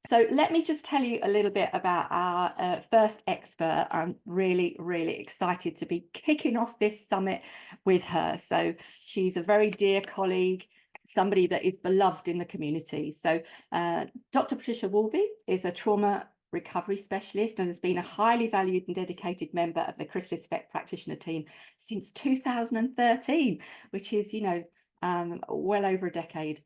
So let me just tell you a little bit about our first expert. I'm really, really excited to be kicking off this summit with her. So she's a very dear colleague, somebody that is beloved in the community. So Dr. Patricia Warby is a trauma recovery specialist and has been a highly valued and dedicated member of the Chrysalis Effect practitioner team since 2013, which is, well over a decade.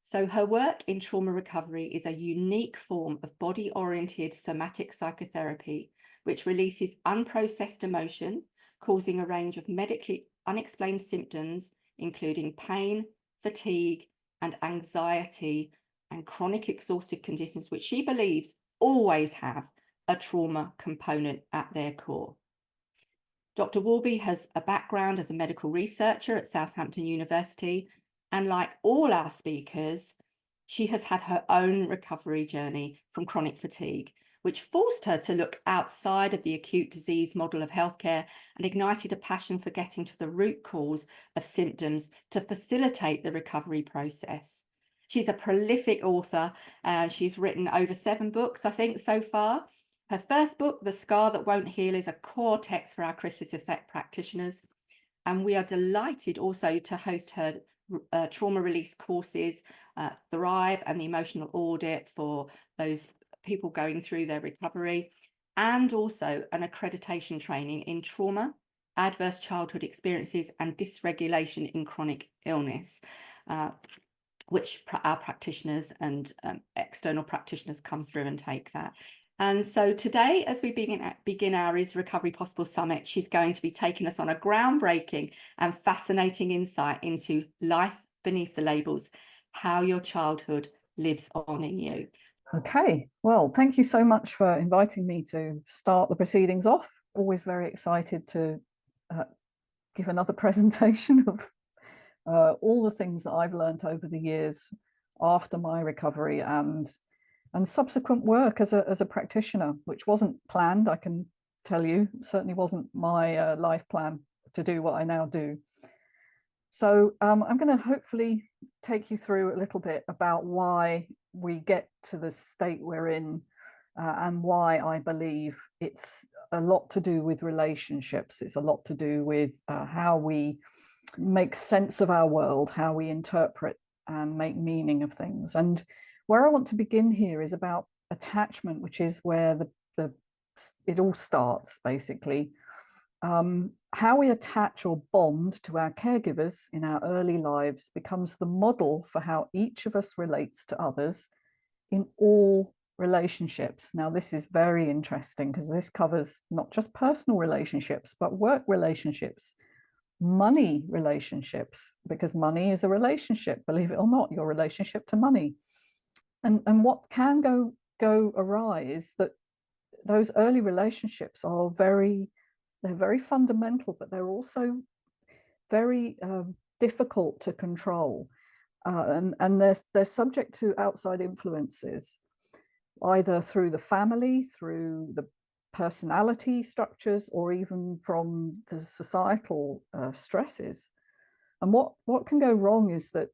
So her work in trauma recovery is a unique form of body-oriented somatic psychotherapy, which releases unprocessed emotion, causing a range of medically unexplained symptoms, including pain, fatigue, and anxiety, and chronic exhaustive conditions, which she believes always have a trauma component at their core. Dr. Warby has a background as a medical researcher at Southampton University, and like all our speakers, she has had her own recovery journey from chronic fatigue, which forced her to look outside of the acute disease model of healthcare and ignited a passion for getting to the root cause of symptoms to facilitate the recovery process. She's a prolific author. She's written over 7 books, I think, so far. Her first book, The Scar That Won't Heal, is a core text for our Chrysalis Effect practitioners. And we are delighted also to host her trauma release courses, Thrive and the Emotional Audit for those people going through their recovery, and also an accreditation training in trauma, adverse childhood experiences, and dysregulation in chronic illness, which our practitioners and external practitioners come through and take that. And so today, as we begin our Is Recovery Possible Summit, she's going to be taking us on a groundbreaking and fascinating insight into life beneath the labels, how your childhood lives on in you. Okay, well, thank you so much for inviting me to start the proceedings off. Always very excited to give another presentation of all the things that I've learned over the years after my recovery and subsequent work as a practitioner, which wasn't planned, I can tell you. Certainly wasn't my life plan to do what I now do. So I'm going to hopefully take you through a little bit about why we get to the state we're in and why I believe it's a lot to do with relationships. It's a lot to do with how we make sense of our world, how we interpret and make meaning of things. And where I want to begin here is about attachment, which is where it all starts, basically. How we attach or bond to our caregivers in our early lives becomes the model for how each of us relates to others in all relationships. Now, this is very interesting because this covers not just personal relationships, but work relationships, money relationships, because money is a relationship, believe it or not, your relationship to money. And what can go awry is that those early relationships are very fundamental, but they're also very difficult to control, and they're subject to outside influences, either through the family, through the personality structures, or even from the societal stresses. And what can go wrong is that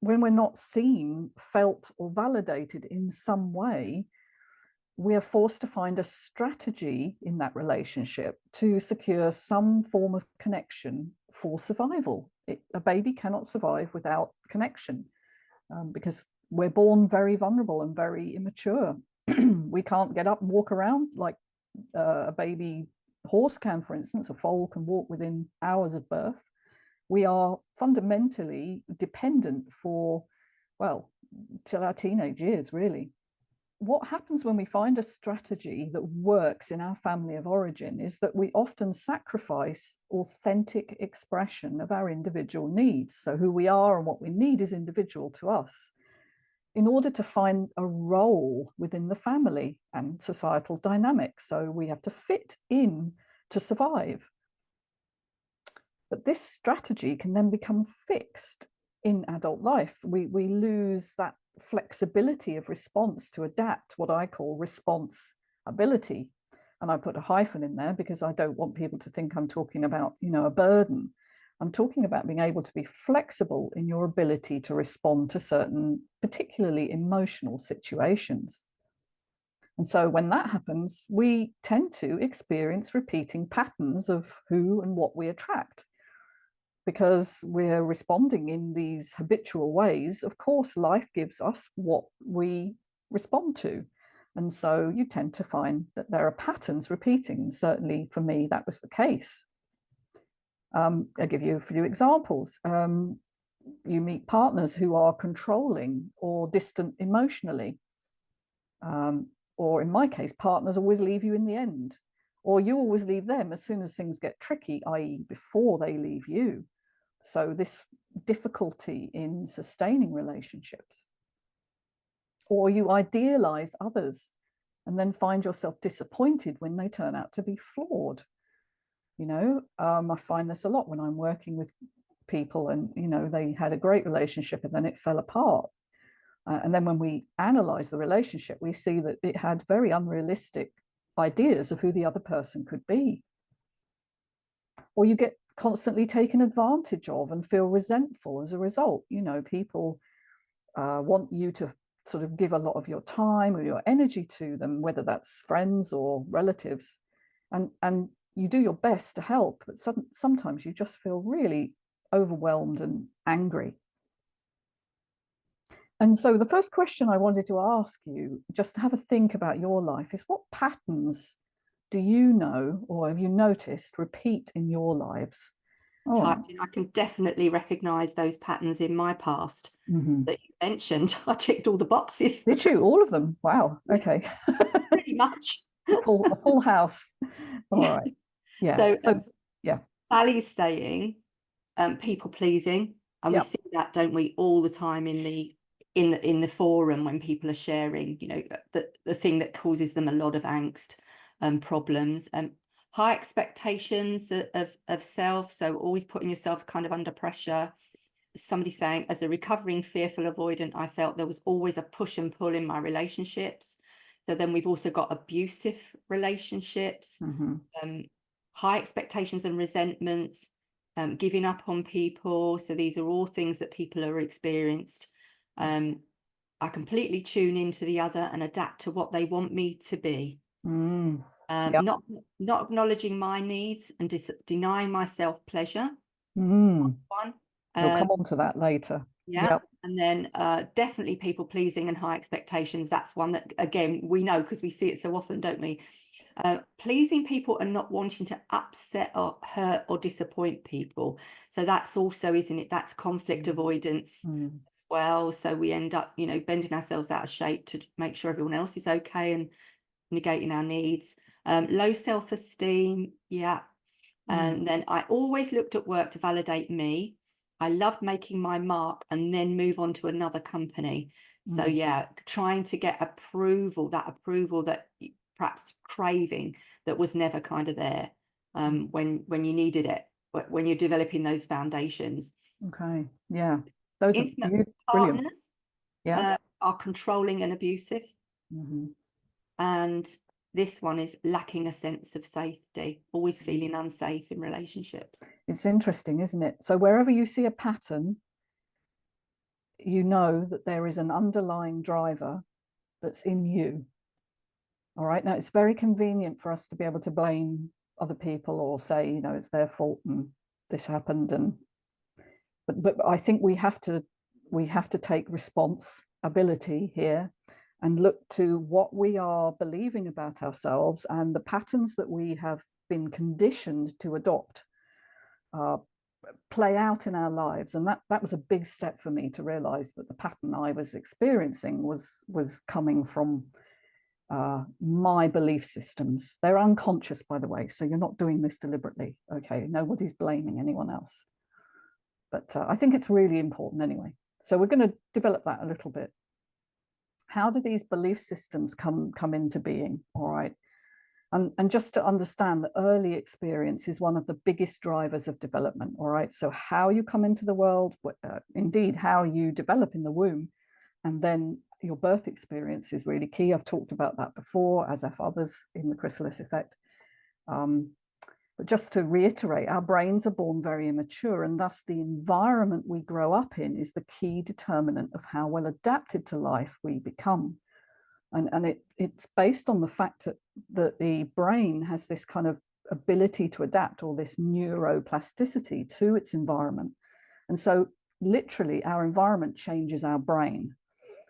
when we're not seen, felt, or validated in some way, we are forced to find a strategy in that relationship to secure some form of connection for survival. A baby cannot survive without connection because we're born very vulnerable and very immature. We can't get up and walk around like a baby horse can, for instance. A foal can walk within hours of birth. We are fundamentally dependent for, well, till our teenage years, really. What happens when we find a strategy that works in our family of origin is that we often sacrifice authentic expression of our individual needs. So who we are and what we need is individual to us, in order to find a role within the family and societal dynamics. So we have to fit in to survive. But this strategy can then become fixed in adult life. We lose that flexibility of response to adapt, what I call response ability. And I put a hyphen in there because I don't want people to think I'm talking about, a burden. I'm talking about being able to be flexible in your ability to respond to certain, particularly emotional situations. And so when that happens, we tend to experience repeating patterns of who and what we attract. Because we're responding in these habitual ways, of course, life gives us what we respond to. And so you tend to find that there are patterns repeating. Certainly for me, that was the case. I'll give you a few examples. You meet partners who are controlling or distant emotionally. Or in my case, partners always leave you in the end. Or you always leave them as soon as things get tricky, i.e. before they leave you. So this difficulty in sustaining relationships. Or you idealize others and then find yourself disappointed when they turn out to be flawed. You know, I find this a lot when I'm working with people and, you know, they had a great relationship and then it fell apart. And then when we analyze the relationship, we see that it had very unrealistic ideas of who the other person could be. Or you get constantly taken advantage of and feel resentful as a result. You know, people want you to sort of give a lot of your time or your energy to them, whether that's friends or relatives, and you do your best to help, but sometimes you just feel really overwhelmed and angry. And so the first question I wanted to ask you, just to have a think about your life, is what patterns do you know or have you noticed repeat in your lives? Oh, I can definitely recognize those patterns in my past that you mentioned. I ticked all the boxes. Did you? All of them? Wow. Okay. Pretty much. a full house. All right. Yeah. So yeah. Sally's saying people pleasing, and we see that, don't we, all the time in the forum when people are sharing, you know, the thing that causes them a lot of angst and problems. High expectations of self, so always putting yourself kind of under pressure. Somebody saying, as a recovering fearful avoidant, I felt there was always a push and pull in my relationships. So then we've also got abusive relationships, high expectations and resentments, giving up on people. So these are all things that people are experienced. I completely tune into the other and adapt to what they want me to be. Not acknowledging my needs and denying myself pleasure. One. We'll come on to that later. And then definitely people pleasing and high expectations. That's one that, again, we know because we see it so often, don't we? Pleasing people and not wanting to upset or hurt or disappoint people. So that's also, isn't it, that's conflict avoidance as well. So we end up, you know, bending ourselves out of shape to make sure everyone else is okay and negating our needs. Low self-esteem. And then I always looked at work to validate me. I loved making my mark and then move on to another company. So trying to get approval that perhaps craving that was never kind of there when you needed it, when you're developing those foundations. Okay. Yeah. Those Intimate are brilliant. Are controlling and abusive. And this one is lacking a sense of safety, always feeling unsafe in relationships. It's interesting, isn't it? So wherever you see a pattern, you know that there is an underlying driver that's in you. All right. Now, it's very convenient for us to be able to blame other people or say, you know, it's their fault and this happened. But I think we have to take responsibility here and look to what we are believing about ourselves and the patterns that we have been conditioned to adopt play out in our lives. And that was a big step for me to realize that the pattern I was experiencing was coming from my belief systems. They're unconscious, by the way, so you're not doing this deliberately. Okay, nobody's blaming anyone else. But I think it's really important anyway. So we're going to develop that a little bit. How do these belief systems come into being? All right. And just to understand that early experience is one of the biggest drivers of development. All right. So how you come into the world, indeed, how you develop in the womb, and then your birth experience is really key. I've talked about that before, as have others in the Chrysalis Effect. But just to reiterate, our brains are born very immature, and thus the environment we grow up in is the key determinant of how well adapted to life we become. And it's based on the fact that the brain has this kind of ability to adapt, or this neuroplasticity to its environment. And so literally our environment changes our brain.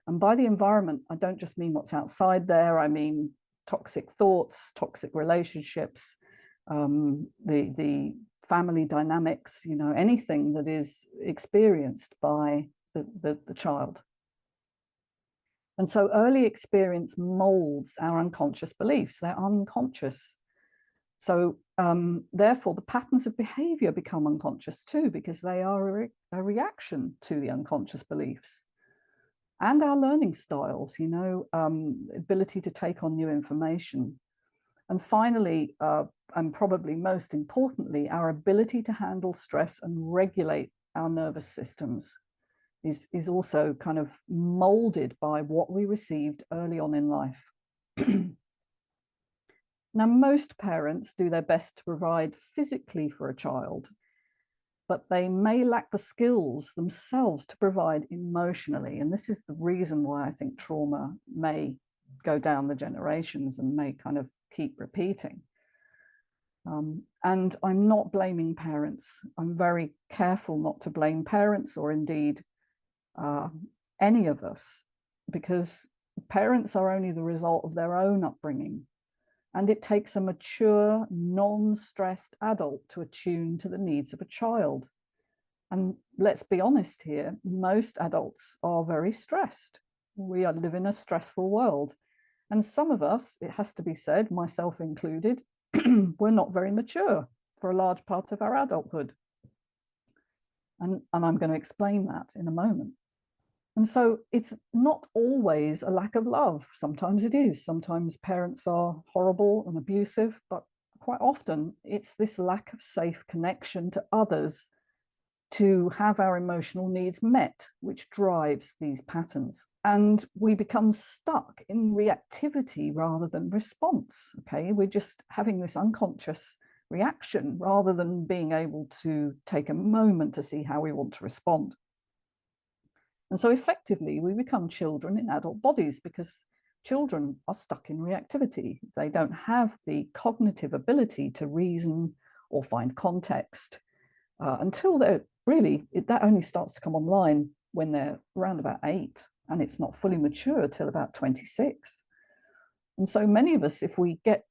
And by the environment, I don't just mean what's outside there. I mean toxic thoughts, toxic relationships, the family dynamics, you know, anything that is experienced by the child. And so early experience molds our unconscious beliefs. They're unconscious. So therefore, the patterns of behavior become unconscious too, because they are a reaction to the unconscious beliefs. And our learning styles, you know, ability to take on new information. And finally, and probably most importantly, our ability to handle stress and regulate our nervous systems is also kind of molded by what we received early on in life. Now, most parents do their best to provide physically for a child, but they may lack the skills themselves to provide emotionally. And this is the reason why I think trauma may go down the generations and may kind of keep repeating. And I'm not blaming parents. I'm very careful not to blame parents, or indeed any of us, because parents are only the result of their own upbringing. And it takes a mature, non-stressed adult to attune to the needs of a child. And let's be honest here, most adults are very stressed. We live in a stressful world. And some of us, it has to be said, myself included, we're not very mature for a large part of our adulthood. And I'm going to explain that in a moment. And so it's not always a lack of love. Sometimes it is. Sometimes parents are horrible and abusive, but quite often it's this lack of safe connection to others to have our emotional needs met, which drives these patterns. And we become stuck in reactivity rather than response. Okay, we're just having this unconscious reaction rather than being able to take a moment to see how we want to respond. And so effectively, we become children in adult bodies because children are stuck in reactivity. They don't have the cognitive ability to reason or find context until they're really, that only starts to come online when they're around about 8, and it's not fully mature till about 26. And so many of us, if we get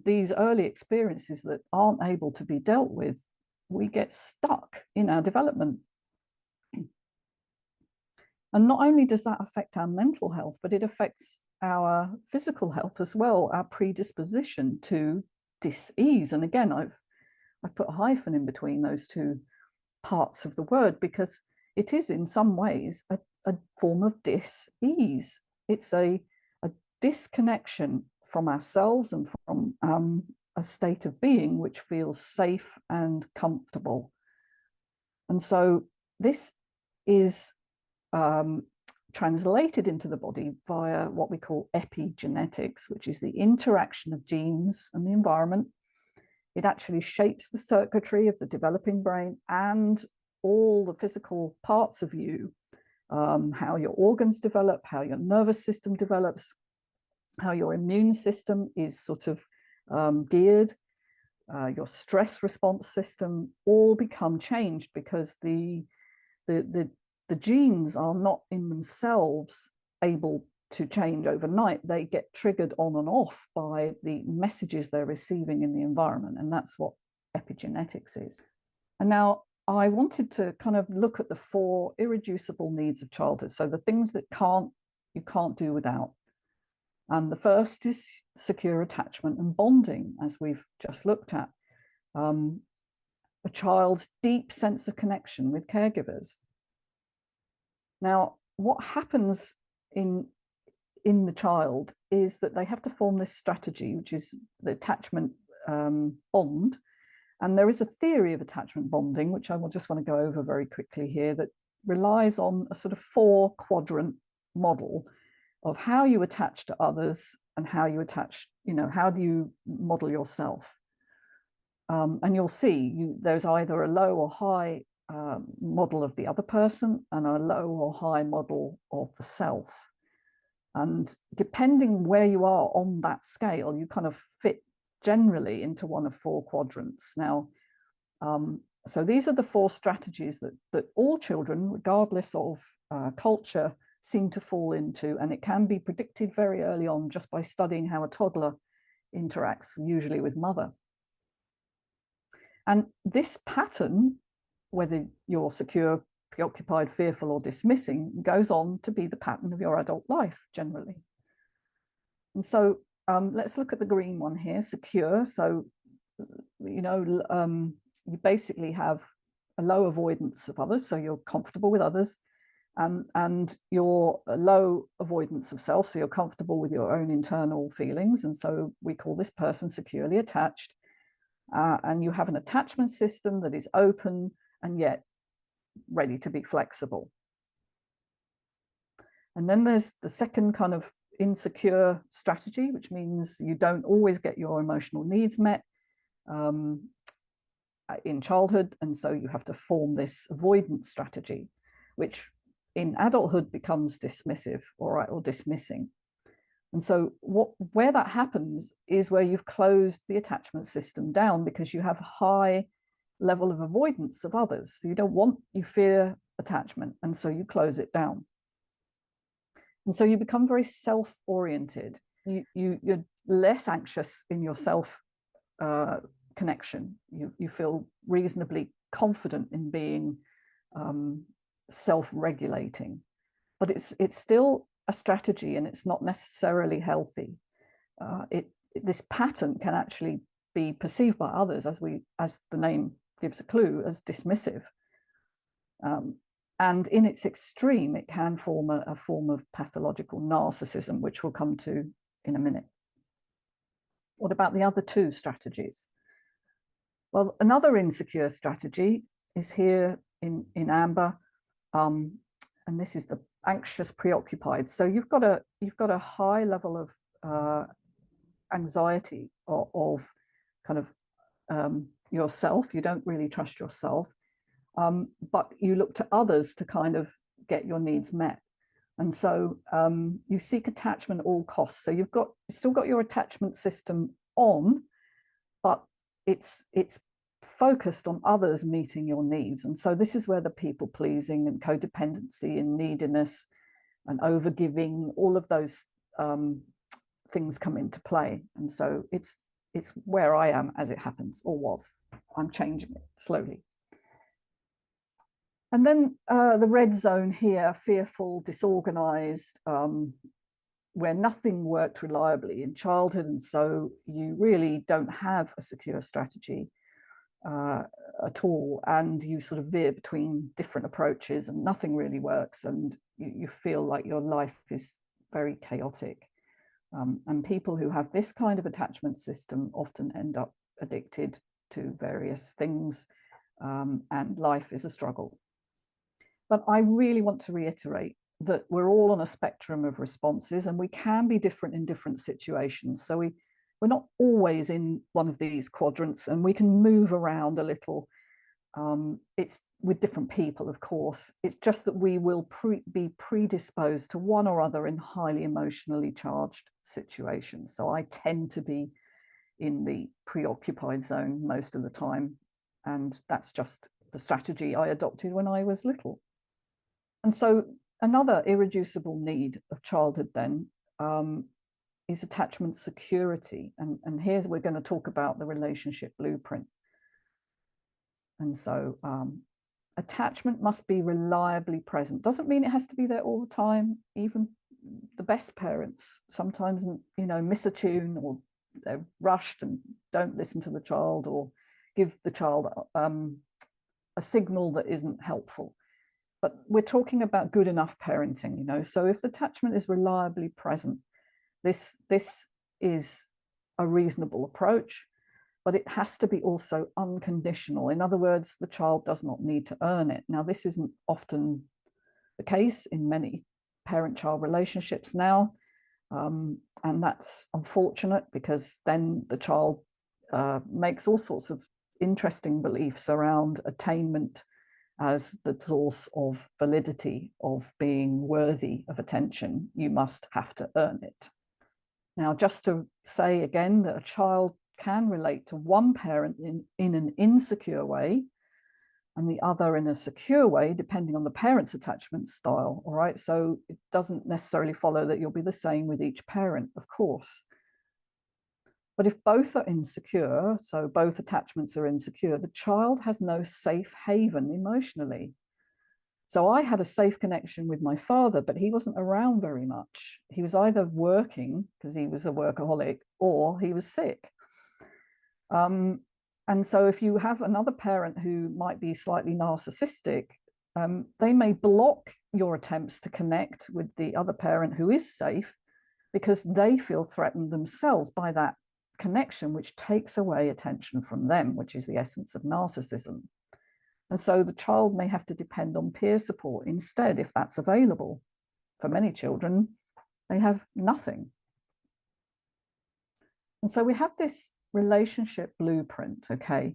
these early experiences that aren't able to be dealt with, we get stuck in our development. And not only does that affect our mental health, but it affects our physical health as well, our predisposition to dis-ease. And again, I've put a hyphen in between those two parts of the word because it is in some ways a form of dis-ease. It's a disconnection from ourselves and from a state of being which feels safe and comfortable. And so this is translated into the body via what we call epigenetics, which is the interaction of genes and the environment. It actually shapes the circuitry of the developing brain and all the physical parts of you, how your organs develop, how your nervous system develops, how your immune system is sort of geared, your stress response system, all become changed because the genes are not in themselves able to change overnight. They get triggered on and off by the messages they're receiving in the environment. And that's what epigenetics is. And now I wanted to kind of look at the 4 irreducible needs of childhood. So the things that you can't do without. And the first is secure attachment and bonding, as we've just looked at. A child's deep sense of connection with caregivers. Now, what happens in the child is that they have to form this strategy, which is the attachment bond. And there is a theory of attachment bonding, which I will just want to go over very quickly here, that relies on a sort of 4-quadrant model of how you attach to others and how you attach, you know, how do you model yourself? And you'll see there's either a low or high model of the other person and a low or high model of the self. And depending where you are on that scale, you kind of fit generally into one of 4 quadrants. Now, so these are the 4 strategies that all children, regardless of culture, seem to fall into. And it can be predicted very early on just by studying how a toddler interacts, usually with mother. And this pattern, whether you're secure, preoccupied, fearful, or dismissing, goes on to be the pattern of your adult life generally. And so let's look at the green one here, secure. So, you basically have a low avoidance of others, so you're comfortable with others, and your low avoidance of self, so you're comfortable with your own internal feelings, and so we call this person securely attached. And you have an attachment system that is open and yet ready to be flexible. And then there's the second kind of insecure strategy, which means you don't always get your emotional needs met in childhood, and so you have to form this avoidance strategy, which in adulthood becomes dismissive or dismissing. And so where that happens is where you've closed the attachment system down because you have a high level of avoidance of others. So you fear attachment, and so you close it down. And so you become very self-oriented. You're less anxious in your self connection. You feel reasonably confident in being self-regulating, but it's still a strategy, and it's not necessarily healthy. This pattern can actually be perceived by others, as the name gives a clue, as dismissive. And in its extreme, it can form a form of pathological narcissism, which we'll come to in a minute. What about the other 2 strategies? Well, another insecure strategy is here in amber, and this is the anxious preoccupied. So you've got a high level of anxiety of kind of yourself. You don't really trust yourself, but you look to others to kind of get your needs met. And so you seek attachment at all costs. So you've still got your attachment system on, but it's focused on others meeting your needs. And so this is where the people pleasing and codependency and neediness and overgiving, all of those things come into play. And so it's where I am as it happens, or was. I'm changing it slowly. And then the red zone here, fearful, disorganized, where nothing worked reliably in childhood. And so you really don't have a secure strategy at all. And you sort of veer between different approaches and nothing really works. And you feel like your life is very chaotic. And people who have this kind of attachment system often end up addicted to various things, and life is a struggle. But I really want to reiterate that we're all on a spectrum of responses, and we can be different in different situations. So we're not always in one of these quadrants, and we can move around a little. It's with different people, of course. It's just that we will be predisposed to one or other in highly emotionally charged situations. So I tend to be in the preoccupied zone most of the time, and that's just the strategy I adopted when I was little. And so another irreducible need of childhood then is attachment security. And here we're going to talk about the relationship blueprint. And so attachment must be reliably present. Doesn't mean it has to be there all the time. Even the best parents sometimes, miss a tune, or they're rushed and don't listen to the child, or give the child a signal that isn't helpful. But we're talking about good enough parenting, So if the attachment is reliably present, this is a reasonable approach, but it has to be also unconditional. In other words, the child does not need to earn it. Now, this isn't often the case in many parent-child relationships now, and that's unfortunate, because then the child makes all sorts of interesting beliefs around attainment as the source of validity, of being worthy of attention. You must have to earn it. Now, just to say again that a child can relate to one parent in an insecure way and the other in a secure way, depending on the parent's attachment style. All right, so it doesn't necessarily follow that you'll be the same with each parent, of course. But if both are insecure, so both attachments are insecure, the child has no safe haven emotionally. So I had a safe connection with my father, but he wasn't around very much. He was either working, because he was a workaholic, or he was sick. And so if you have another parent who might be slightly narcissistic, they may block your attempts to connect with the other parent who is safe because they feel threatened themselves by that connection, which takes away attention from them, which is the essence of narcissism. And so the child may have to depend on peer support instead, if that's available. For many children, they have nothing. And so we have this relationship blueprint, okay?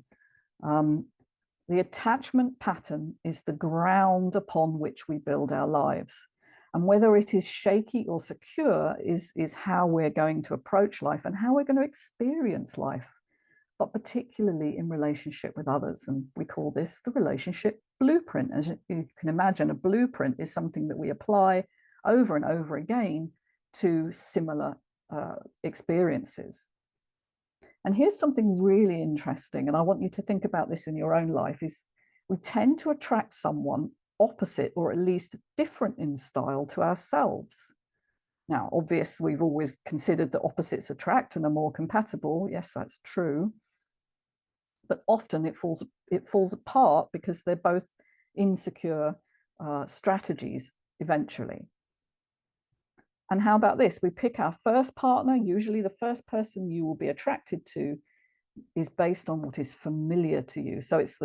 The attachment pattern is the ground upon which we build our lives. And whether it is shaky or secure is how we're going to approach life and how we're going to experience life, but particularly in relationship with others. And we call this the relationship blueprint. As you can imagine, a blueprint is something that we apply over and over again to similar experiences. And here's something really interesting, and I want you to think about this in your own life, is we tend to attract someone opposite or at least different in style to ourselves. Now, obviously, we've always considered that opposites attract and are more compatible. Yes, that's true. But often it falls apart because they're both insecure strategies eventually. And how about this? We pick our first partner. Usually the first person you will be attracted to is based on what is familiar to you. So it's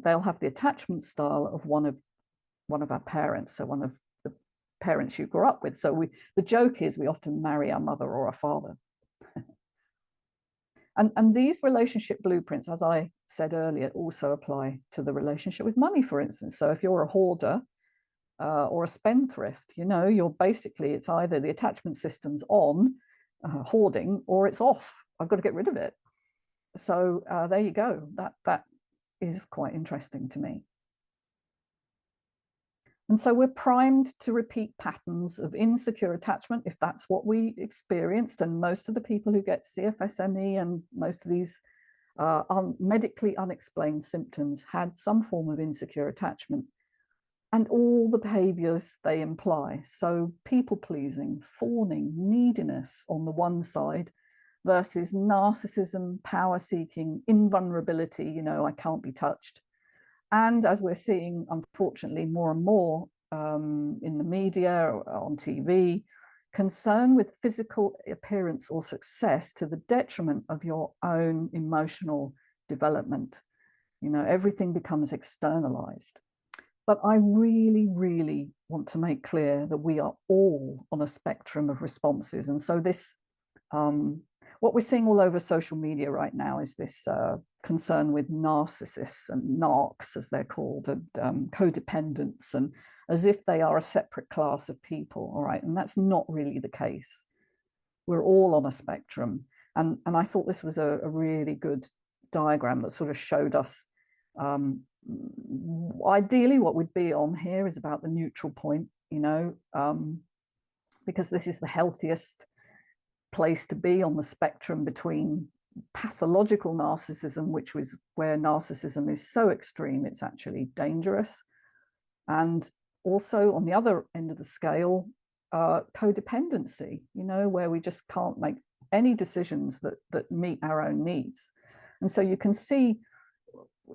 they'll have the attachment style of one of our parents, so one of the parents you grew up with. So the joke is we often marry our mother or our father. And these relationship blueprints, as I said earlier, also apply to the relationship with money, for instance. So if you're a hoarder, or a spendthrift, you're basically, it's either the attachment system's on, hoarding, or it's off. I've got to get rid of it. So there you go. That is quite interesting to me. And so we're primed to repeat patterns of insecure attachment if that's what we experienced. And most of the people who get CFSME and most of these medically unexplained symptoms had some form of insecure attachment. And all the behaviors they imply. So people pleasing, fawning, neediness on the one side versus narcissism, power seeking, invulnerability, I can't be touched. And as we're seeing, unfortunately, more and more in the media, on TV, concern with physical appearance or success to the detriment of your own emotional development. Everything becomes externalized. But I really, really want to make clear that we are all on a spectrum of responses. And so this, what we're seeing all over social media right now is this concern with narcissists and narcs, as they're called, and codependents, and as if they are a separate class of people, all right? And that's not really the case. We're all on a spectrum. And I thought this was a really good diagram that sort of showed us ideally what we'd be on here is about the neutral point, because this is the healthiest place to be on the spectrum between pathological narcissism, which was where narcissism is so extreme it's actually dangerous, and also on the other end of the scale, codependency, where we just can't make any decisions that meet our own needs. And so you can see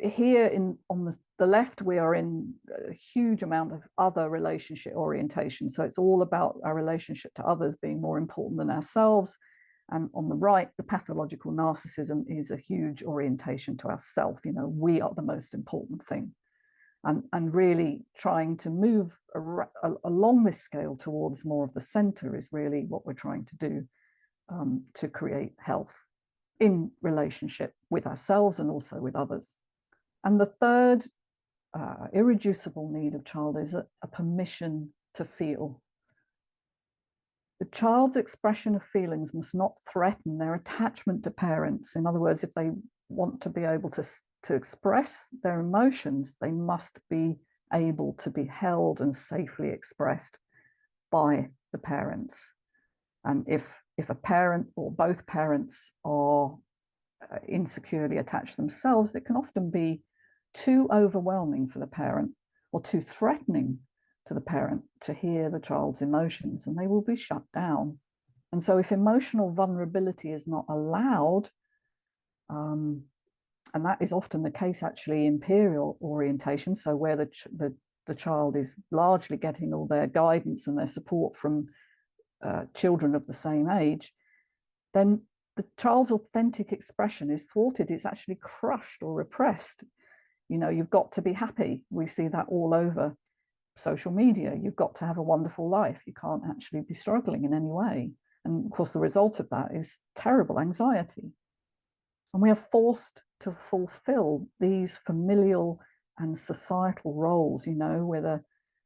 here on the left, we are in a huge amount of other relationship orientation. So it's all about our relationship to others being more important than ourselves. And on the right, the pathological narcissism is a huge orientation to ourself. We are the most important thing. And really trying to move along this scale towards more of the center is really what we're trying to do to create health. in relationship with ourselves and also with others. And the third irreducible need of child is a permission to feel. The child's expression of feelings must not threaten their attachment to parents. In other words, if they want to be able to express their emotions, they must be able to be held and safely expressed by the parents. And if a parent or both parents are insecurely attached themselves, it can often be too overwhelming for the parent or too threatening to the parent to hear the child's emotions, and they will be shut down. And so if emotional vulnerability is not allowed, and that is often the case actually in peer orientation, so where the child is largely getting all their guidance and their support from children of the same age, then the child's authentic expression is thwarted. It's actually crushed or repressed. You know, you've got to be happy. We see that all over social media. You've got to have a wonderful life. You can't actually be struggling in any way. And of course, the result of that is terrible anxiety. And we are forced to fulfill these familial and societal roles, you know,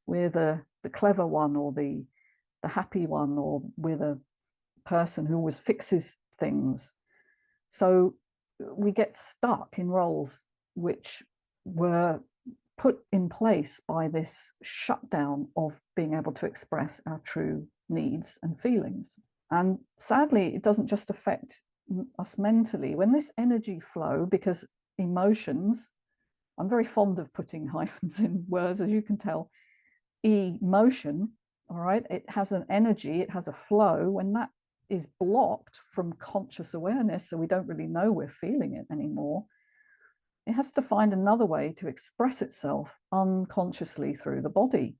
we're the clever one or the happy one, or we're the person who always fixes things. So we get stuck in roles which were put in place by this shutdown of being able to express our true needs and feelings. And sadly, it doesn't just affect us mentally. When this energy flow, because emotions, I'm very fond of putting hyphens in words, as you can tell, emotion, all right, it has an energy, it has a flow. When that is blocked from conscious awareness, so we don't really know we're feeling it anymore, it has to find another way to express itself unconsciously through the body.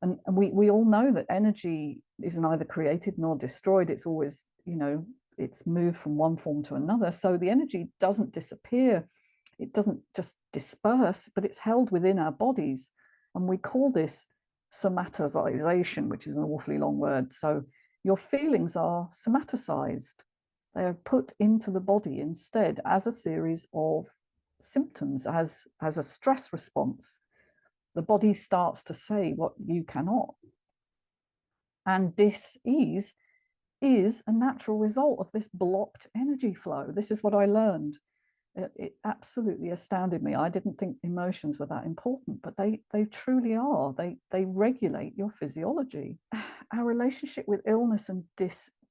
And we all know that energy is neither created nor destroyed. It's always, you know, it's moved from one form to another. So the energy doesn't disappear. It doesn't just disperse, but it's held within our bodies. And we call this somatization, which is an awfully long word. So your feelings are somatized. They are put into the body instead as a series of symptoms, as a stress response. The body starts to say what you cannot. And dis-ease is a natural result of this blocked energy flow. This is what I learned. It absolutely astounded me. I didn't think emotions were that important, but they truly are. They regulate your physiology. Our relationship with illness and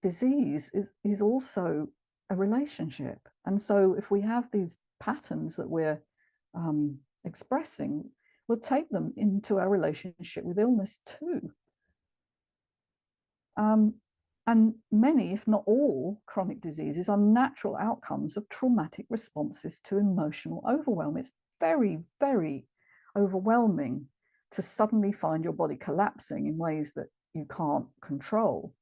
disease is also a relationship. And so if we have these patterns that we're expressing, we'll take them into our relationship with illness too. And many, if not all, chronic diseases are natural outcomes of traumatic responses to emotional overwhelm. It's very, very overwhelming to suddenly find your body collapsing in ways that you can't control.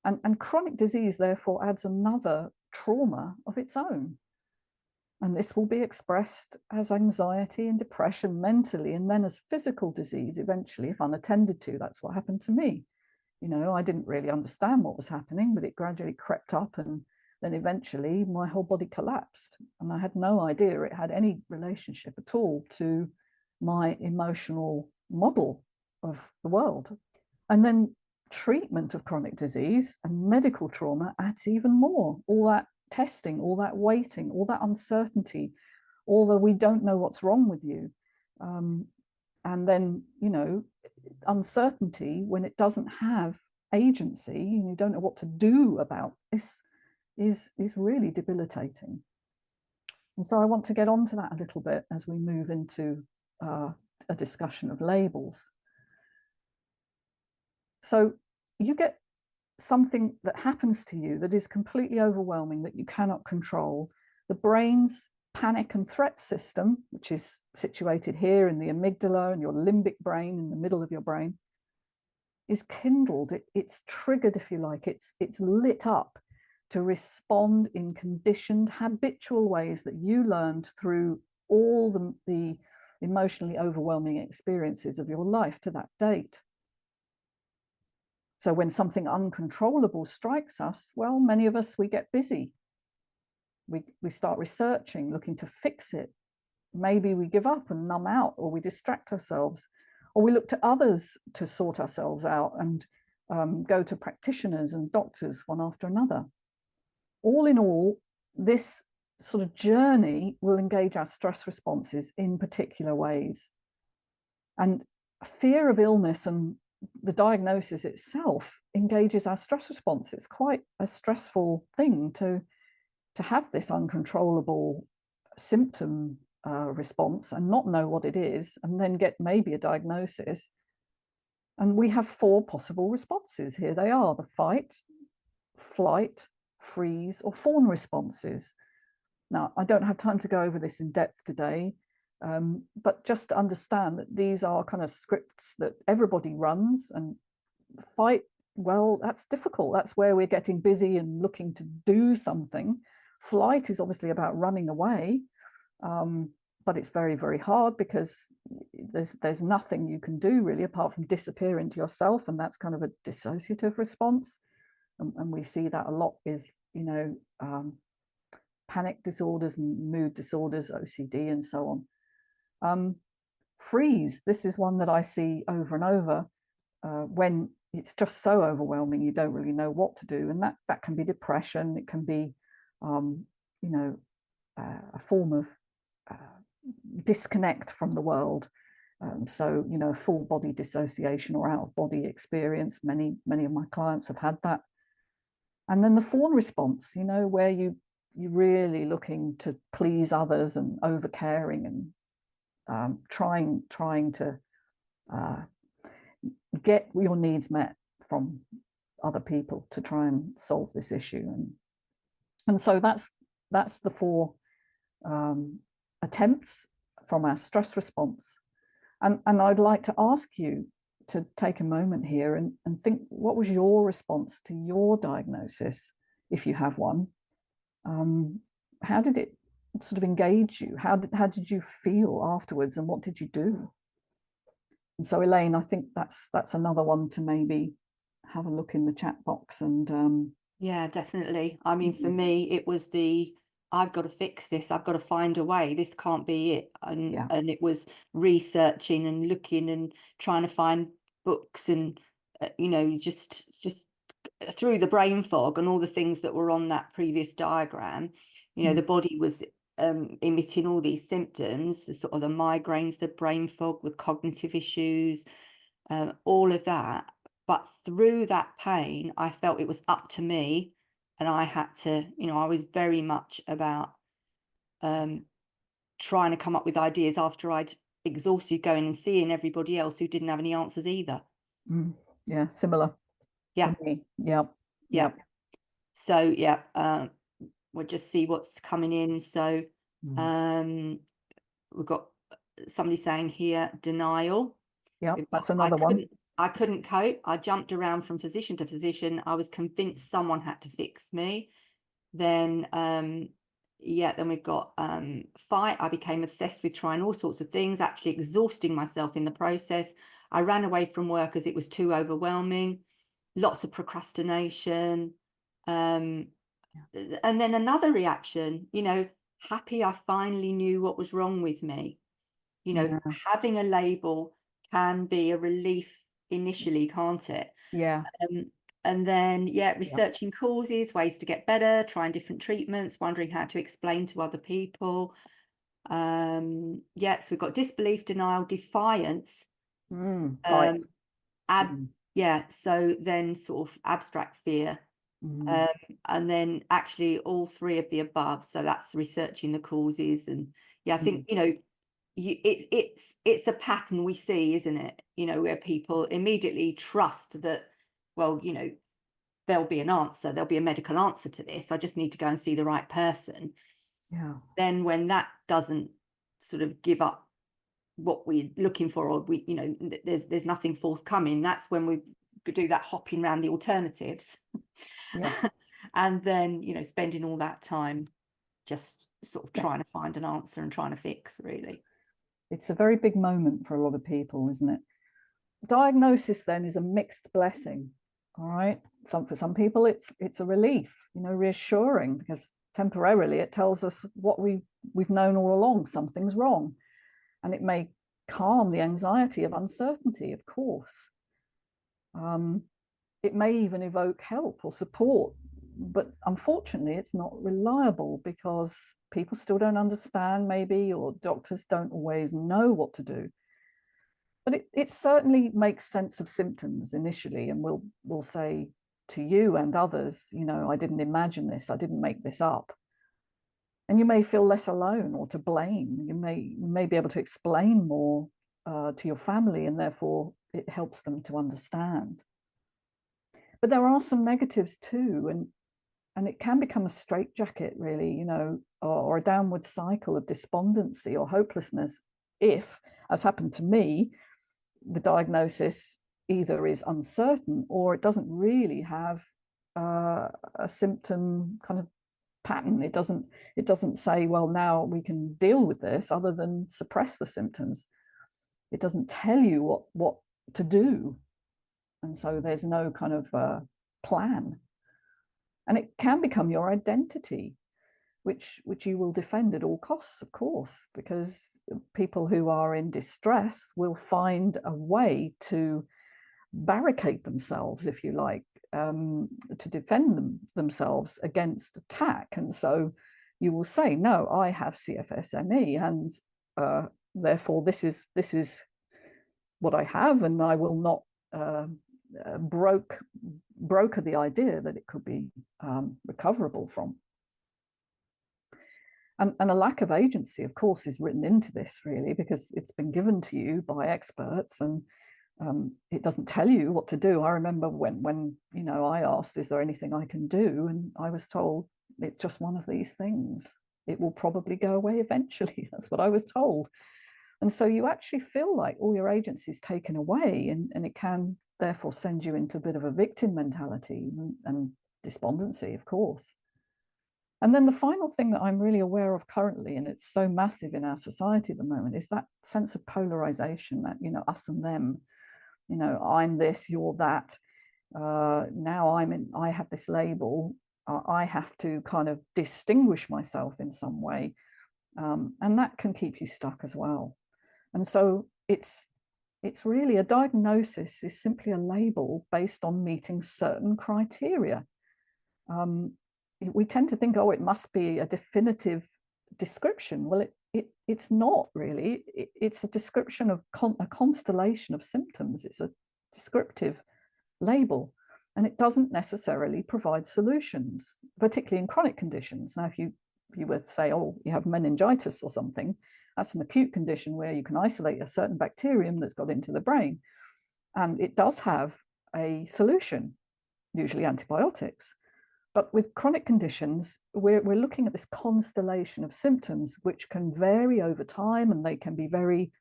And chronic disease, therefore, adds another trauma of its own. And this will be expressed as anxiety and depression mentally, and then as physical disease eventually, if unattended to. That's what happened to me. You know, I didn't really understand what was happening, but it gradually crept up, and then eventually my whole body collapsed. And I had no idea it had any relationship at all to my emotional model of the world. And then treatment of chronic disease and medical trauma adds even more. All that testing, all that waiting, all that uncertainty, although we don't know what's wrong with you. And then, you know, uncertainty when it doesn't have agency, you don't know what to do about this, is really debilitating. And so I want to get onto that a little bit as we move into a discussion of labels. So you get something that happens to you that is completely overwhelming, that you cannot control. The brain's panic and threat system, which is situated here in the amygdala and your limbic brain in the middle of your brain, is kindled. It's triggered, if you like. It's lit up to respond in conditioned, habitual ways that you learned through all the emotionally overwhelming experiences of your life to that date. So when something uncontrollable strikes us, well, many of us, we get busy. We start researching, looking to fix it. Maybe we give up and numb out, or we distract ourselves, or we look to others to sort ourselves out and go to practitioners and doctors one after another. All in all, this sort of journey will engage our stress responses in particular ways. And fear of illness and the diagnosis itself engages our stress response. It's quite a stressful thing to have this uncontrollable symptom response and not know what it is, and then get maybe a diagnosis. And we have 4 possible responses. Here they are: the fight, flight, freeze, or fawn responses. Now, I don't have time to go over this in depth today, but just to understand that these are kind of scripts that everybody runs. And fight, well, that's difficult. That's where we're getting busy and looking to do something. Flight is obviously about running away, but it's very, very hard because there's nothing you can do really apart from disappear into yourself, and that's kind of a dissociative response. And we see that a lot with, you know, panic disorders and mood disorders, OCD, and so on. Freeze, this is one that I see over and over when it's just so overwhelming, you don't really know what to do. And that can be depression. It can be, you know, a form of disconnect from the world. So, you know, full body dissociation or out of body experience. Many of my clients have had that. And then the fawn response, you know, where you're really looking to please others and over caring and trying to get your needs met from other people to try and solve this issue. And so that's the 4 attempts from our stress response. And I'd like to ask you to take a moment here and think, what was your response to your diagnosis, if you have one? How did it sort of engage you? How did you feel afterwards, and what did you do? And so, Elaine, I think that's another one to maybe have a look in the chat box. And Yeah, definitely. I mean, for me, it was I've got to fix this. I've got to find a way. This can't be it. yeah, And it was researching and looking and trying to find books and you know, just through the brain fog and all the things that were on that previous diagram. You know, the body was emitting all these symptoms, the sort of the migraines, the brain fog, the cognitive issues, all of that. But through that pain, I felt it was up to me, and I had to, you know, I was very much about trying to come up with ideas after I'd exhausted going and seeing everybody else who didn't have any answers either. yeah, similar Yeah, for me. Yeah, yeah. yeah. So yeah, we'll just see what's coming in. So we've got somebody saying here, denial. Yeah, We've got, that's another one. I couldn't cope. I jumped around from physician to physician. I was convinced someone had to fix me. Then yeah, then we've got fight. I became obsessed with trying all sorts of things, actually exhausting myself in the process. I ran away from work as it was too overwhelming. Lots of procrastination. And then another reaction, you know, happy I finally knew what was wrong with me. You know, Yeah, having a label can be a relief initially, can't it? yeah, And then, yeah, yeah. researching causes, ways to get better, trying different treatments, wondering how to explain to other people. Yeah, so we've got disbelief, denial, defiance. Fight. Yeah, so then sort of abstract fear. And then actually all 3 of the above. So that's researching the causes. And yeah, I think, you know, it's a pattern we see, isn't it? You know, where people immediately trust that, well, you know, there'll be an answer, there'll be a medical answer to this. I just need to go and see the right person. Yeah, Then when that doesn't sort of give up what we're looking for, or we, you know, there's nothing forthcoming, that's when we do that hopping around the alternatives. yes, And then, you know, spending all that time just sort of yeah. trying to find an answer and trying to fix, really. It's a very big moment for a lot of people, isn't it? Diagnosis then is a mixed blessing. All right. For some people it's a relief, you know, reassuring, because temporarily, it tells us what we've known all along: something's wrong. And it may calm the anxiety of uncertainty, of course. It may even evoke help or support, but unfortunately it's not reliable because people still don't understand, maybe, or doctors don't always know what to do. But it certainly makes sense of symptoms initially, and we'll say to you and others, you know, I didn't imagine this, I didn't make this up. And you may feel less alone or to blame. You may be able to explain more to your family, and therefore it helps them to understand. But there are some negatives too, and it can become a straitjacket, really, you know, or a downward cycle of despondency or hopelessness if, as happened to me, the diagnosis either is uncertain or it doesn't really have a symptom kind of pattern. It doesn't say, well, now we can deal with this, other than suppress the symptoms. It doesn't tell you what to do, and so there's no kind of plan. And it can become your identity, which you will defend at all costs, of course, because people who are in distress will find a way to barricade themselves, if you like, to defend themselves against attack. And so you will say, no, I have CFS-ME, and therefore this is what I have, and I will not broker the idea that it could be recoverable from. And a lack of agency, of course, is written into this, really, because it's been given to you by experts, and it doesn't tell you what to do. I remember when you know, I asked, is there anything I can do? And I was told, it's just one of these things. It will probably go away eventually. That's what I was told. And so you actually feel like all your agency is taken away, and it can therefore send you into a bit of a victim mentality and despondency, of course. And then the final thing that I'm really aware of currently, and it's so massive in our society at the moment, is that sense of polarization, that, you know, us and them, you know, I'm this, you're that. Now I have this label. I have to kind of distinguish myself in some way. And that can keep you stuck as well. And so it's really, a diagnosis is simply a label based on meeting certain criteria. We tend to think, oh, it must be a definitive description. Well, it's not really. It's a description of a constellation of symptoms. It's a descriptive label, and it doesn't necessarily provide solutions, particularly in chronic conditions. Now, if you were to say, oh, you have meningitis or something, that's an acute condition where you can isolate a certain bacterium that's got into the brain, and it does have a solution, usually antibiotics. But with chronic conditions, we're looking at this constellation of symptoms, which can vary over time, and they can be very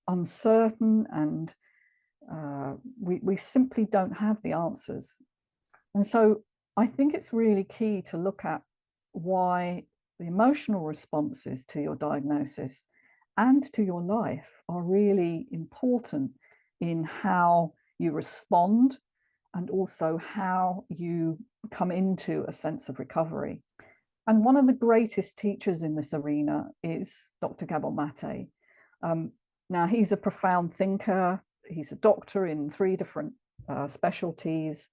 uncertain, and we simply don't have the answers. And so I think it's really key to look at why the emotional responses to your diagnosis and to your life are really important in how you respond, and also how you come into a sense of recovery. And one of the greatest teachers in this arena is Dr. Gabor Mate. Now, he's a profound thinker. He's a doctor in 3 different specialties.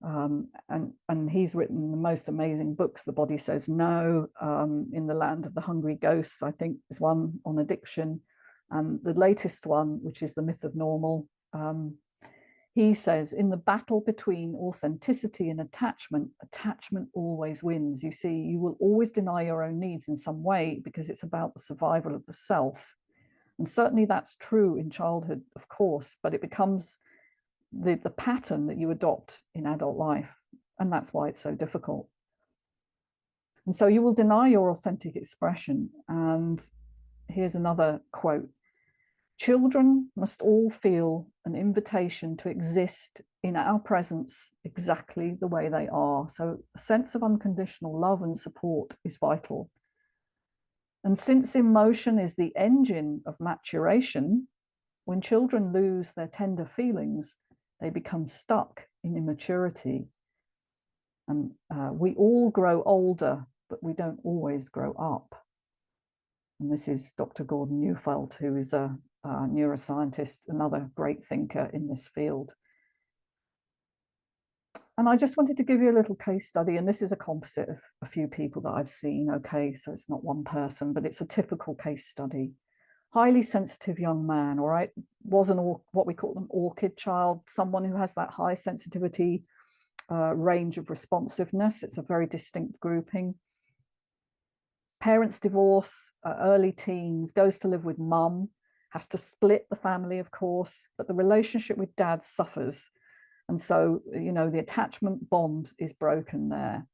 And he's written the most amazing books. The Body Says No, In the Land of the Hungry Ghosts, I think, is one on addiction. And the latest one, which is The Myth of Normal, he says, in the battle between authenticity and attachment, attachment always wins. You see, you will always deny your own needs in some way because it's about the survival of the self. And certainly that's true in childhood, of course, but it becomes the pattern that you adopt in adult life. And that's why it's so difficult. And so you will deny your authentic expression. And here's another quote. Children must all feel an invitation to exist in our presence exactly the way they are. So a sense of unconditional love and support is vital. And since emotion is the engine of maturation, when children lose their tender feelings, they become stuck in immaturity. And we all grow older, but we don't always grow up. And this is Dr. Gordon Neufeld, who is a neuroscientist, another great thinker in this field. And I just wanted to give you a little case study, and this is a composite of a few people that I've seen. Okay, so it's not one person, but it's a typical case study. Highly sensitive young man, all right, was what we call an orchid child, someone who has that high sensitivity range of responsiveness. It's a very distinct grouping. Parents divorce, early teens, goes to live with mum, has to split the family, of course, but the relationship with dad suffers. And so, you know, the attachment bond is broken there.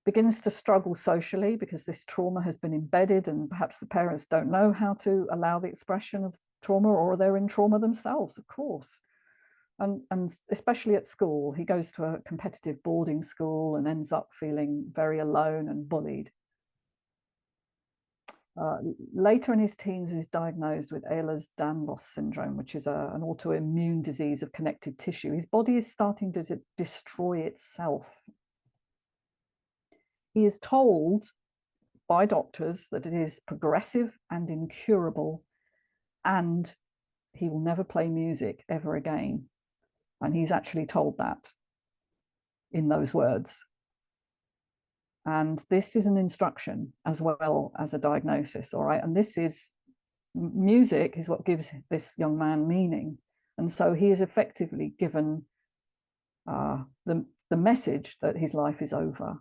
Begins to struggle socially because this trauma has been embedded, and perhaps the parents don't know how to allow the expression of trauma, or they're in trauma themselves, of course. And especially at school, he goes to a competitive boarding school and ends up feeling very alone and bullied. Later in his teens, he's diagnosed with Ehlers-Danlos syndrome, which is an autoimmune disease of connective tissue. His body is starting to destroy itself. He is told by doctors that it is progressive and incurable, and he will never play music ever again. And he's actually told that in those words. And this is an instruction as well as a diagnosis, all right? And this is, music is what gives this young man meaning. And so he is effectively given the message that his life is over.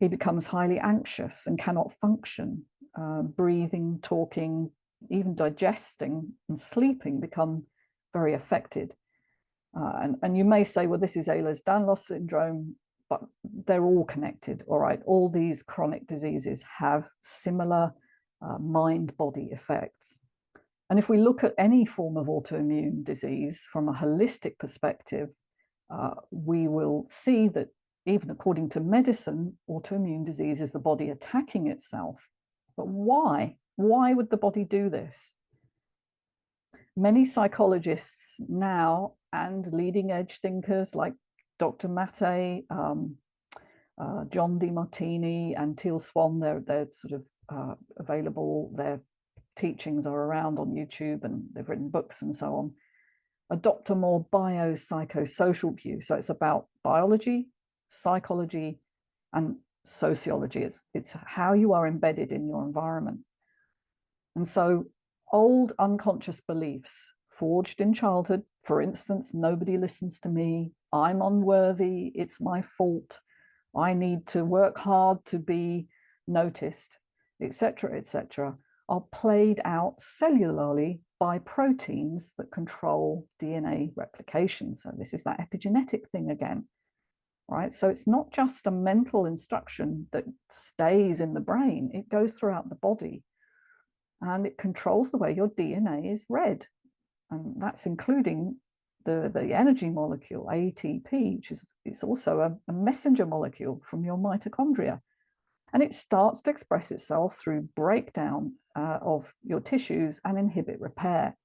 He becomes highly anxious and cannot function. Breathing, talking, even digesting and sleeping become very affected. And you may say, well, this is Ehlers-Danlos syndrome, but they're all connected, all right? All these chronic diseases have similar mind-body effects. And if we look at any form of autoimmune disease from a holistic perspective, we will see that even according to medicine, autoimmune disease is the body attacking itself. But why? Why would the body do this? Many psychologists now and leading edge thinkers like Dr. Matte, John DeMartini and Teal Swan, they're sort of available. Their teachings are around on YouTube and they've written books and so on. Adopt a more biopsychosocial view. So it's about biology, psychology, and sociology. It's how you are embedded in your environment. And so old unconscious beliefs forged in childhood, for instance, nobody listens to me, I'm unworthy, it's my fault, I need to work hard to be noticed, etc., are played out cellularly by proteins that control DNA replication. So this is that epigenetic thing again, right? So it's not just a mental instruction that stays in the brain, it goes throughout the body and it controls the way your DNA is read. And that's including the energy molecule, ATP, which is it's also a messenger molecule from your mitochondria. And it starts to express itself through breakdown of your tissues and inhibit repair.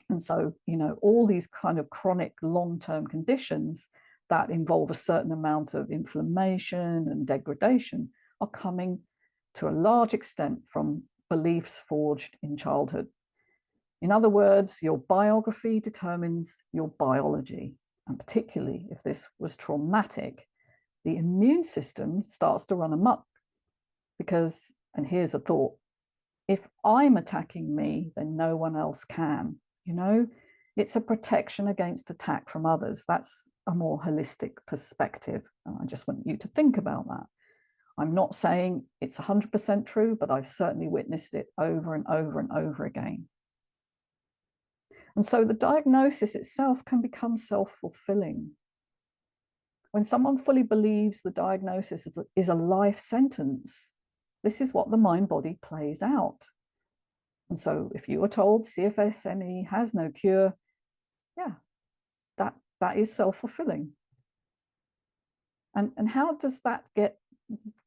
And so, you know, all these kind of chronic long-term conditions that involve a certain amount of inflammation and degradation are coming to a large extent from beliefs forged in childhood. In other words, your biography determines your biology. And particularly if this was traumatic, the immune system starts to run amok because, and here's a thought, if I'm attacking me, then no one else can. You know, it's a protection against attack from others. That's a more holistic perspective. And I just want you to think about that. I'm not saying it's 100% true, but I've certainly witnessed it over and over and over again. And so the diagnosis itself can become self-fulfilling. When someone fully believes the diagnosis is a life sentence, this is what the mind-body plays out. And so if you are told CFS ME has no cure, yeah, that is self-fulfilling. And how does that get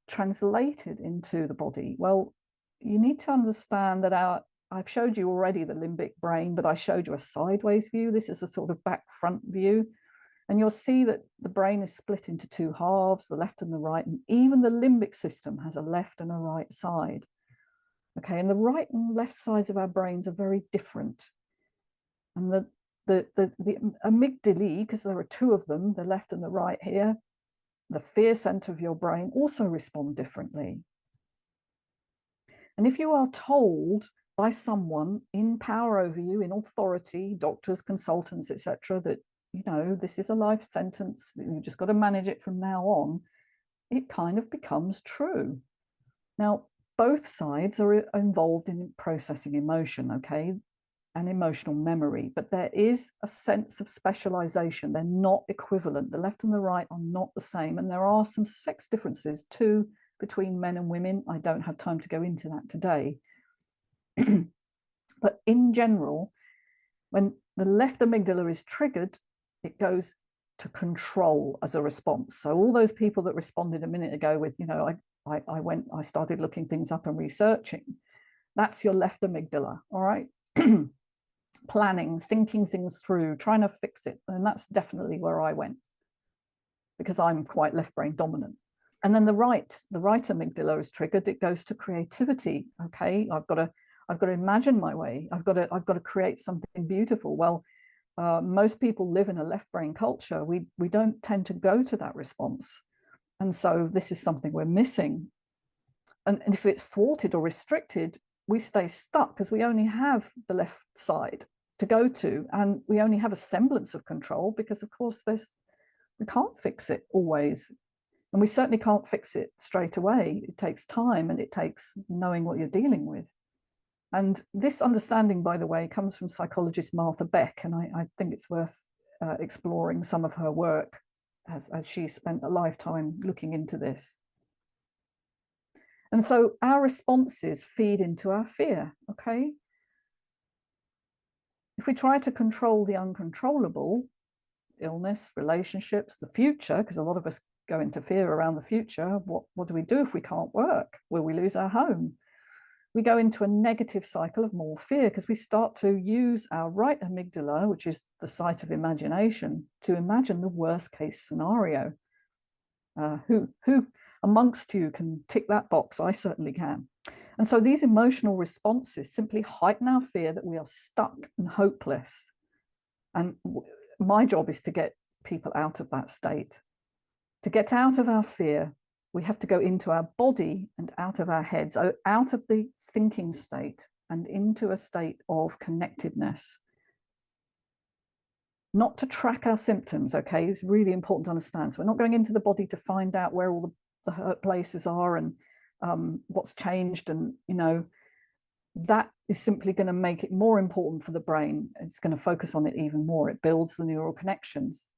translated into the body? Well, you need to understand that I've showed you already the limbic brain, but I showed you a sideways view. This is a sort of back front view. And you'll see that the brain is split into two halves, the left and the right, and even the limbic system has a left and a right side. Okay, and the right and left sides of our brains are very different. And the amygdalae, because there are two of them, the left and the right here, the fear center of your brain, also respond differently. And if you are told by someone in power over you, in authority, doctors, consultants, etc., that, you know, this is a life sentence, you just got to manage it from now on, it kind of becomes true. Now, both sides are involved in processing emotion, okay, and emotional memory, but there is a sense of specialization. They're not equivalent. The left and the right are not the same, and there are some sex differences too between men and women. I don't have time to go into that today. But in general, when the left amygdala is triggered, it goes to control as a response. So all those people that responded a minute ago with, you know, I started looking things up and researching, that's your left amygdala, all right? Planning, thinking things through, trying to fix it. And that's definitely where I went, because I'm quite left brain dominant. And then the right amygdala is triggered. It goes to creativity. Okay, I've got to imagine my way. I've got to create something beautiful. Well, most people live in a left brain culture. We don't tend to go to that response, and so this is something we're missing. And if it's thwarted or restricted, we stay stuck because we only have the left side to go to, and we only have a semblance of control because, of course, we can't fix it always. And we certainly can't fix it straight away. It takes time, and it takes knowing what you're dealing with. And this understanding, by the way, comes from psychologist Martha Beck, and I think it's worth exploring some of her work as she spent a lifetime looking into this. And so our responses feed into our fear, okay? If we try to control the uncontrollable, illness, relationships, the future, because a lot of us go into fear around the future, what do we do if we can't work? Will we lose our home? We go into a negative cycle of more fear because we start to use our right amygdala, which is the site of imagination, to imagine the worst case scenario. Who amongst you can tick that box? I certainly can. And so these emotional responses simply heighten our fear that we are stuck and hopeless. And my job is to get people out of that state. To get out of our fear, we have to go into our body and out of our heads, so out of the thinking state and into a state of connectedness. Not to track our symptoms, okay? It's really important to understand. So we're not going into the body to find out where all the hurt places are and what's changed, and, you know, that is simply going to make it more important for the brain. It's going to focus on it even more. It builds the neural connections.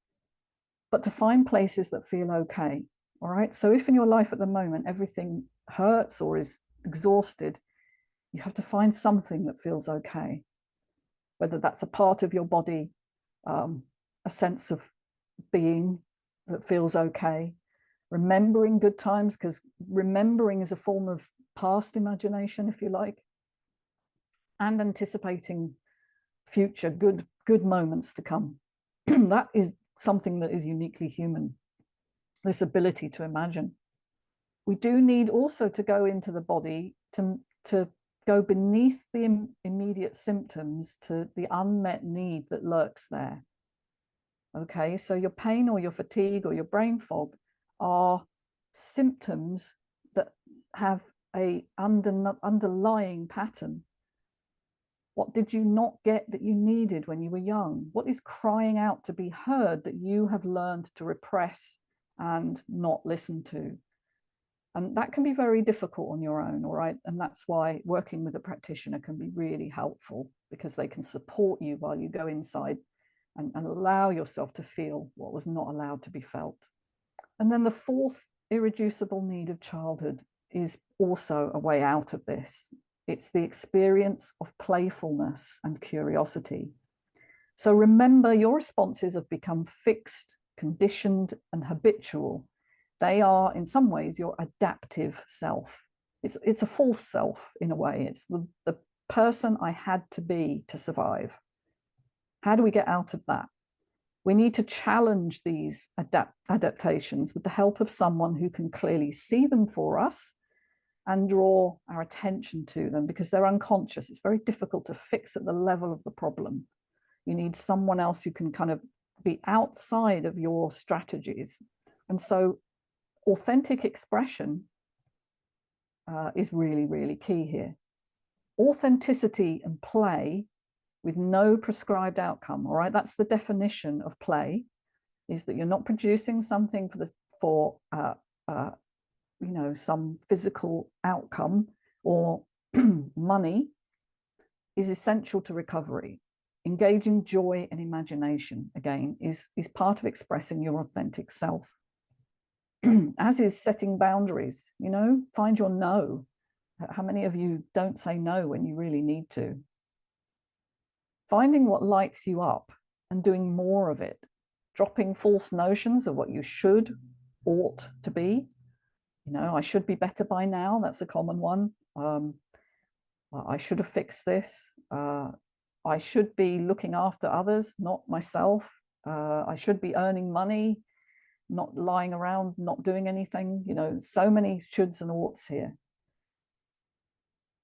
But to find places that feel okay, all right? So if in your life at the moment everything hurts or is exhausted, you have to find something that feels okay, whether that's a part of your body, a sense of being that feels okay, remembering good times, because remembering is a form of past imagination, if you like, and anticipating future good moments to come. That is something that is uniquely human, this ability to imagine. We do need also to go into the body to go beneath the immediate symptoms to the unmet need that lurks there. Okay, so your pain or your fatigue or your brain fog are symptoms that have a underlying pattern. What did you not get that you needed when you were young? What is crying out to be heard that you have learned to repress and not listen to? And that can be very difficult on your own, all right? And that's why working with a practitioner can be really helpful, because they can support you while you go inside and allow yourself to feel what was not allowed to be felt. And then the fourth irreducible need of childhood is also a way out of this. It's the experience of playfulness and curiosity. So remember, your responses have become fixed, conditioned, and habitual. They are, in some ways, your adaptive self. It's a false self in a way. It's the person I had to be to survive. How do we get out of that? We need to challenge these adaptations with the help of someone who can clearly see them for us and draw our attention to them, because they're unconscious. It's very difficult to fix at the level of the problem. You need someone else who can kind of be outside of your strategies. And so authentic expression is really, really key here. Authenticity and play with no prescribed outcome. All right, that's the definition of play, is that you're not producing something for you know, some physical outcome or money, is essential to recovery. Engaging joy and imagination, again, is part of expressing your authentic self. As is setting boundaries. You know, find your no. How many of you don't say no when you really need to? Finding what lights you up and doing more of it, dropping false notions of what you should, ought to be. You know, I should be better by now. That's a common one. I should have fixed this. I should be looking after others, not myself. I should be earning money, not lying around, not doing anything. You know, so many shoulds and oughts here.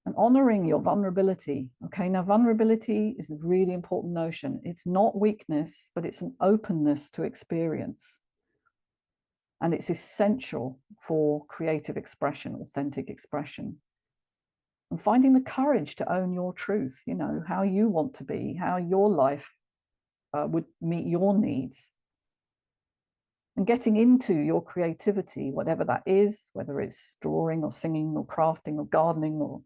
And honoring your vulnerability. Okay, now vulnerability is a really important notion. It's not weakness, but it's an openness to experience. And it's essential for creative expression, authentic expression. And finding the courage to own your truth, you know, how you want to be, how your life would meet your needs. And getting into your creativity, whatever that is, whether it's drawing or singing or crafting or gardening or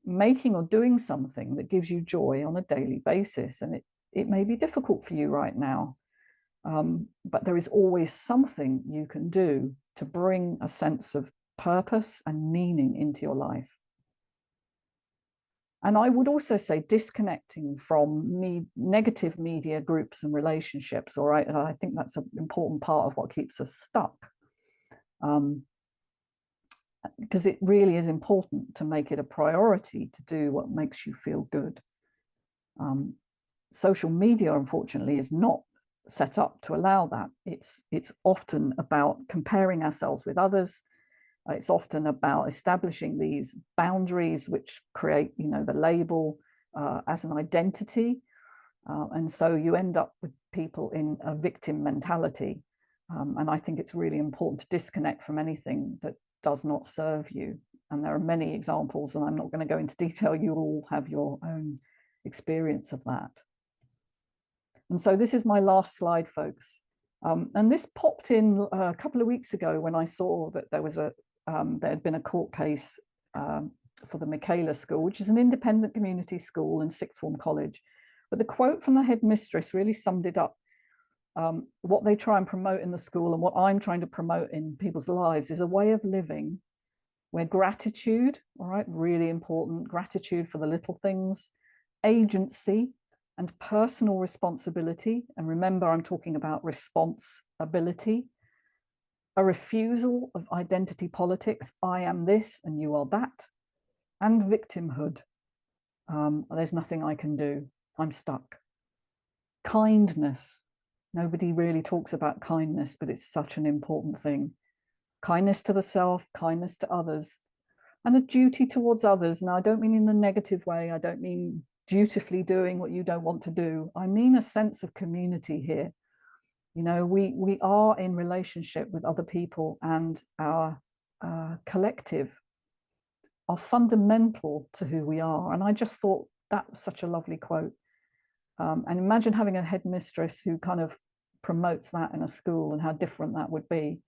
making or doing something that gives you joy on a daily basis. And it may be difficult for you right now, but there is always something you can do to bring a sense of purpose and meaning into your life. And I would also say disconnecting from negative media groups and relationships, all right? And I think that's an important part of what keeps us stuck. Because it really is important to make it a priority to do what makes you feel good. Social media, unfortunately, is not set up to allow that. It's often about comparing ourselves with others. It's often about establishing these boundaries which create, you know, the label as an identity. And so you end up with people in a victim mentality. And I think it's really important to disconnect from anything that does not serve you. And there are many examples, and I'm not going to go into detail. You all have your own experience of that. And so this is my last slide, folks. And this popped in a couple of weeks ago when I saw that there had been a court case for the Michaela School, which is an independent community school and sixth form college. But the quote from the headmistress really summed it up. What they try and promote in the school and what I'm trying to promote in people's lives is a way of living where gratitude, all right, really important, gratitude for the little things, agency and personal responsibility. And remember, I'm talking about responsibility, a refusal of identity politics. I am this and you are that, and victimhood. There's nothing I can do. I'm stuck. Kindness. Nobody really talks about kindness, but it's such an important thing. Kindness to the self, kindness to others, and a duty towards others. Now, I don't mean in the negative way. I don't mean dutifully doing what you don't want to do. I mean a sense of community here. You know, we are in relationship with other people, and our collective are fundamental to who we are. And I just thought that was such a lovely quote. And imagine having a headmistress who kind of promotes that in a school and how different that would be.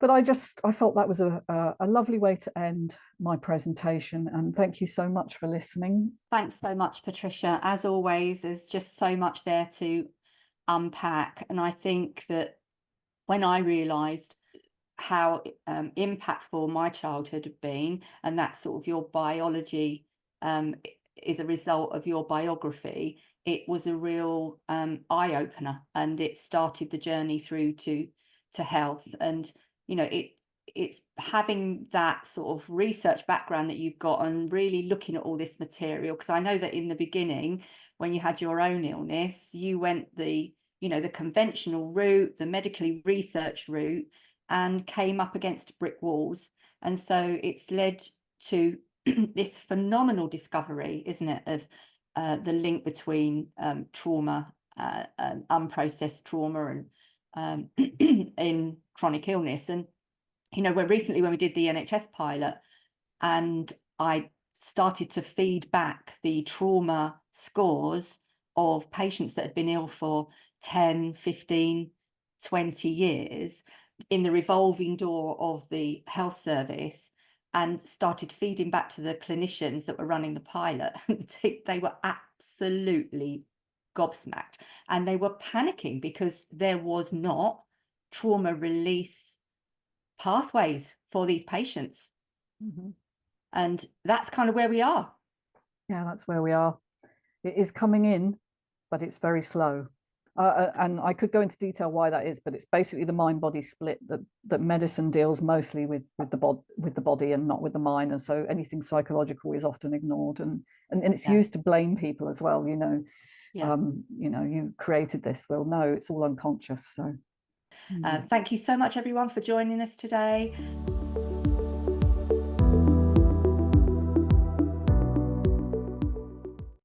But I felt that was a lovely way to end my presentation. And thank you so much for listening. Thanks so much, Patricia. As always, there's just so much there to unpack. And I think that when I realised how impactful my childhood had been, and that sort of your biology is a result of your biography, it was a real eye-opener, and it started the journey through to health. And you know, it's having that sort of research background that you've got and really looking at all this material, because I know that in the beginning, when you had your own illness, you went the, you know, the conventional route, the medically researched route, and came up against brick walls. And so it's led to this phenomenal discovery, isn't it, of the link between trauma and unprocessed trauma and in chronic illness. And you know, when we did the NHS pilot, and I started to feed back the trauma scores of patients that had been ill for 10, 15, 20 years in the revolving door of the health service, and started feeding back to the clinicians that were running the pilot, they were absolutely gobsmacked, and they were panicking because there was not trauma release pathways for these patients. Mhm. And that's kind of where we are. Yeah, that's where we are. It is coming in, but it's very slow. And I could go into detail why that is, but it's basically the mind-body split that medicine deals mostly with the body and not with the mind, and so anything psychological is often ignored, and it's Yeah. used to blame people as well. Yeah. You know, you created this. Well, no, it's all unconscious. So Thank you so much, everyone, for joining us today.